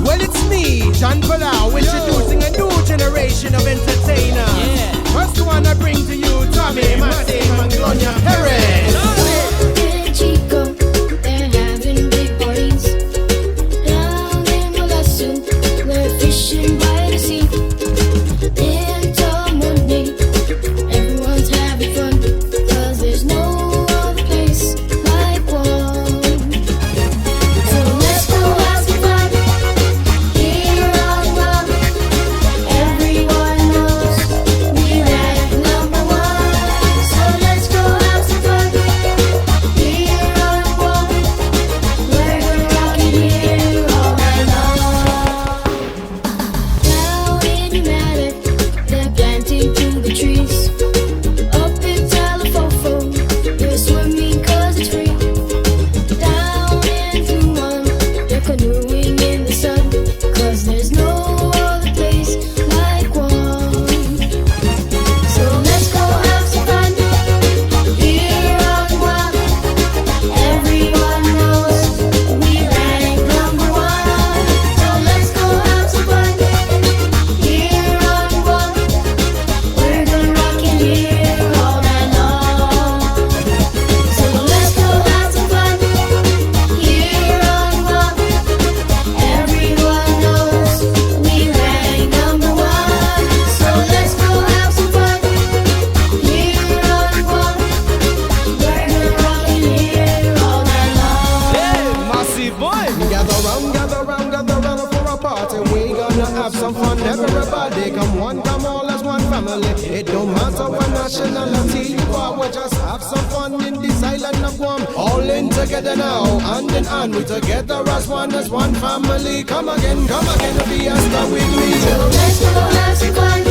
Well, it's me, John Palau, introducing a new generation of entertainers. First one I bring to you, Tommy, masi, Manglona, Perez. Chico, they're having big parties down in Manglona. We're fishing by the sea. In Tamoney, everyone's having fun, 'cause there's no other place like Guam. So let's go have some fun here on Guam. Everyone knows we rank #1. So let's go have some fun here on Guam. We're gonna rock it here all night long. Down in the Attic, they're planting to the trees. Up in Talafofo, they're swimming 'cause it's free. Down in Guam, they're canoeing in the sun, 'cause there's no other place like Guam. So let's go have some fun here on Guam. Everyone knows we rank #1. So let's go have some fun here on Guam. We're gonna rock it here all night long. So let's go have some fun here on Guam. Everyone knows we rank #1. So let's go have some fun here on Guam. We're gonna rock it here all night long. Hey, masi boy. Gather round for a party. We gonna have some fun. Everybody come one, come all as one family. It don't matter what nationality you are. We just have some fun in this island of Guam. All in together now, hand in hand. We together as one family. Come again, fiesta with me. So let's go have some fun